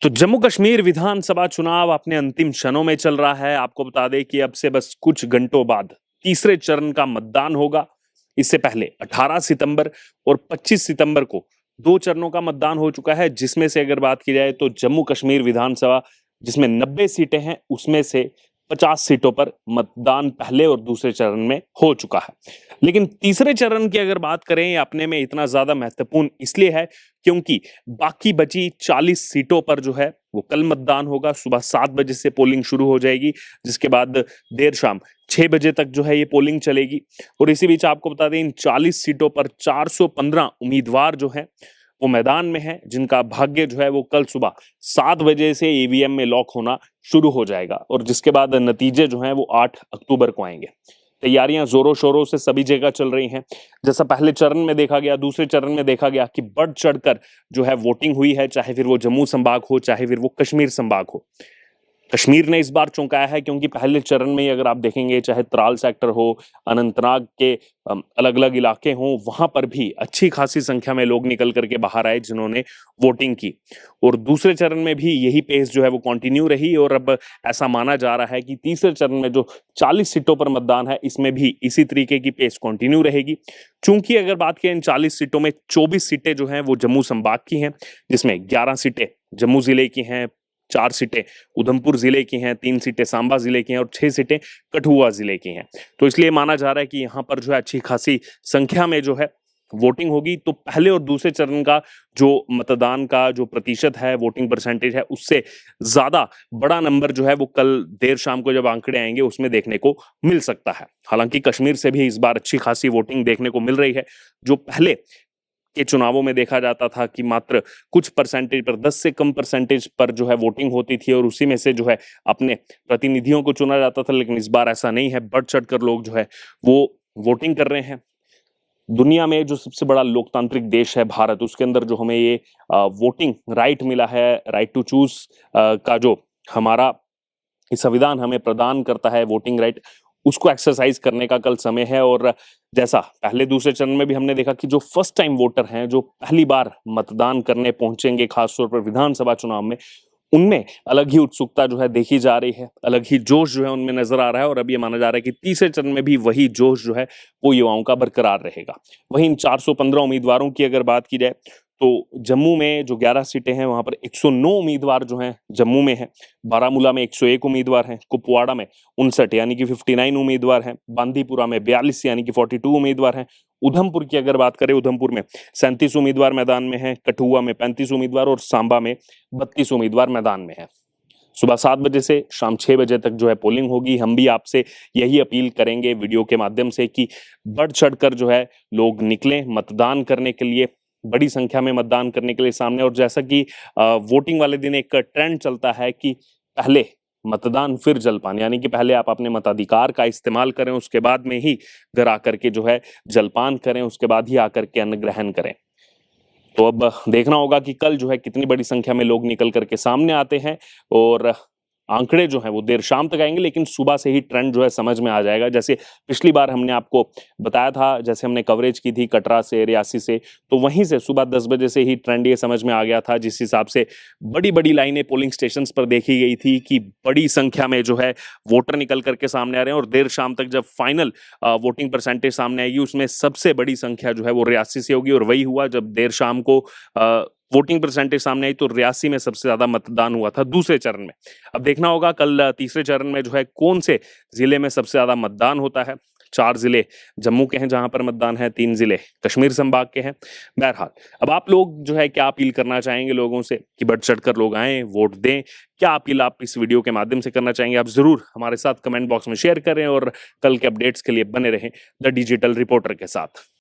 तो जम्मू कश्मीर विधानसभा चुनाव अपने अंतिम क्षणों में चल रहा है। आपको बता दें कि अब से बस कुछ घंटों बाद तीसरे चरण का मतदान होगा। इससे पहले 18 सितंबर और 25 सितंबर को दो चरणों का मतदान हो चुका है, जिसमें से अगर बात की जाए तो जम्मू कश्मीर विधानसभा जिसमें 90 सीटें हैं, उसमें से 50 सीटों पर मतदान पहले और दूसरे चरण में हो चुका है। लेकिन तीसरे चरण की अगर बात करें, ये अपने में इतना ज्यादा महत्वपूर्ण इसलिए है क्योंकि बाकी बची 40 सीटों पर जो है वो कल मतदान होगा। सुबह 7 बजे से पोलिंग शुरू हो जाएगी, जिसके बाद देर शाम 6 बजे तक जो है ये पोलिंग चलेगी। और इसी बीच आपको बता दें, इन 40 सीटों पर 415 उम्मीदवार जो हैं वो मैदान में हैं, जिनका भाग्य जो है वो कल सुबह 7 बजे से ईवीएम में लॉक होना शुरू हो जाएगा और जिसके बाद नतीजे जो हैं वो 8 अक्टूबर को आएंगे। तैयारियां जोरों शोरों से सभी जगह चल रही हैं। जैसा पहले चरण में देखा गया, दूसरे चरण में देखा गया कि बढ़ चढ़कर जो है वोटिंग हुई है, चाहे फिर वो जम्मू संभाग हो, चाहे फिर वो कश्मीर संभाग हो। कश्मीर ने इस बार चौंकाया है क्योंकि पहले चरण में ही अगर आप देखेंगे, चाहे त्राल सेक्टर हो, अनंतनाग के अलग अलग इलाके हों, वहां पर भी अच्छी खासी संख्या में लोग निकल करके बाहर आए जिन्होंने वोटिंग की। और दूसरे चरण में भी यही पेस जो है वो कंटिन्यू रही और अब ऐसा माना जा रहा है कि तीसरे चरण में जो 40 सीटों पर मतदान है, इसमें भी इसी तरीके की पेस कंटिन्यू रहेगी। चूंकि अगर बात करें, इन 40 सीटों में 24 सीटें जो हैं वो जम्मू संभाग की हैं, जिसमें 11 सीटें जम्मू जिले की हैं, 4 सीटें उधमपुर जिले की हैं, 3 सीटें सांबा जिले की हैं और 6 सीटें कठुआ जिले की हैं। तो इसलिए माना जा रहा है कि यहाँ पर जो है अच्छी खासी संख्या में जो है वोटिंग होगी। तो पहले और दूसरे चरण का जो मतदान का जो प्रतिशत है, वोटिंग परसेंटेज है, उससे ज्यादा बड़ा नंबर जो है वो कल देर शाम को जब आंकड़े आएंगे उसमें देखने को मिल सकता है। हालांकि कश्मीर से भी इस बार अच्छी खासी वोटिंग देखने को मिल रही है। जो पहले के चुनावों में देखा जाता था कि मात्र कुछ परसेंटेज पर, 10 से कम परसेंटेज पर जो है वोटिंग होती थी और उसी में से जो है अपने प्रतिनिधियों को चुना जाता था, लेकिन इस बार ऐसा नहीं है। बढ़ चढ़कर लोग जो है वो वोटिंग कर रहे हैं। दुनिया में जो सबसे बड़ा लोकतांत्रिक देश है भारत, उसके अंदर जो हमें ये वोटिंग राइट मिला है, राइट टू चूज का जो हमारा संविधान हमें प्रदान करता है, वोटिंग राइट, उसको एक्सरसाइज करने का कल समय है। और जैसा पहले दूसरे चरण में भी हमने देखा कि जो फर्स्ट टाइम वोटर हैं, जो पहली बार मतदान करने पहुंचेंगे खासतौर पर विधानसभा चुनाव में, उनमें अलग ही उत्सुकता जो है देखी जा रही है, अलग ही जोश जो है उनमें नजर आ रहा है। और अब ये माना जा रहा है कि तीसरे चरण में भी वही जोश जो है वो युवाओं का बरकरार रहेगा। वहीं इन 415 उम्मीदवारों की अगर बात की जाए तो जम्मू में जो 11 सीटें हैं, वहां पर 109 उम्मीदवार जो हैं जम्मू में हैं, बारामूला में 101 उम्मीदवार हैं, कुपवाड़ा में 59 यानी कि 59 उम्मीदवार हैं, बांदीपुरा में 42 यानी कि 42 उम्मीदवार हैं, उधमपुर की अगर बात करें, उधमपुर में 37 उम्मीदवार मैदान में हैं, कठुआ में 35 उम्मीदवार और सांबा में 32 उम्मीदवार मैदान में हैं। सुबह 7 बजे से शाम 6 बजे तक जो है पोलिंग होगी। हम भी आपसे यही अपील करेंगे वीडियो के माध्यम से कि बढ़ चढ़कर जो है लोग निकलें मतदान करने के लिए, बड़ी संख्या में मतदान करने के लिए सामने। और जैसा कि वोटिंग वाले दिन एक ट्रेंड चलता है कि पहले मतदान फिर जलपान, यानी कि पहले आप अपने मताधिकार का इस्तेमाल करें, उसके बाद में ही घर आकर के जो है जलपान करें, उसके बाद ही आकर के अन्न ग्रहण करें। तो अब देखना होगा कि कल जो है कितनी बड़ी संख्या में लोग निकल करके सामने आते हैं। और आंकड़े जो हैं वो देर शाम तक आएंगे, लेकिन सुबह से ही ट्रेंड जो है समझ में आ जाएगा। जैसे पिछली बार हमने आपको बताया था, जैसे हमने कवरेज की थी कटरा से, रियासी से, तो वहीं से सुबह 10 बजे से ही ट्रेंड ये समझ में आ गया था, जिस हिसाब से बड़ी बड़ी लाइनें पोलिंग स्टेशन पर देखी गई थी कि बड़ी संख्या में जो है वोटर निकल करके सामने आ रहे हैं। और देर शाम तक जब फाइनल वोटिंग परसेंटेज सामने आएगी, उसमें सबसे बड़ी संख्या जो है वो रियासी से होगी। और वही हुआ, जब देर शाम को वोटिंग परसेंटेज सामने आई तो रियासी में सबसे ज्यादा मतदान हुआ था दूसरे चरण में। अब देखना होगा कल तीसरे चरण में जो है कौन से जिले में सबसे ज्यादा मतदान होता है। 4 जिले जम्मू के हैं जहां पर मतदान है, 3 जिले कश्मीर संभाग के हैं। बहरहाल, अब आप लोग जो है क्या अपील करना चाहेंगे लोगों से कि बढ़ चढ़कर लोग आएं, वोट दें? क्या अपील आप इस वीडियो के माध्यम से करना चाहेंगे? आप जरूर हमारे साथ कमेंट बॉक्स में शेयर करें और कल के अपडेट्स के लिए बने रहें द डिजिटल रिपोर्टर के साथ।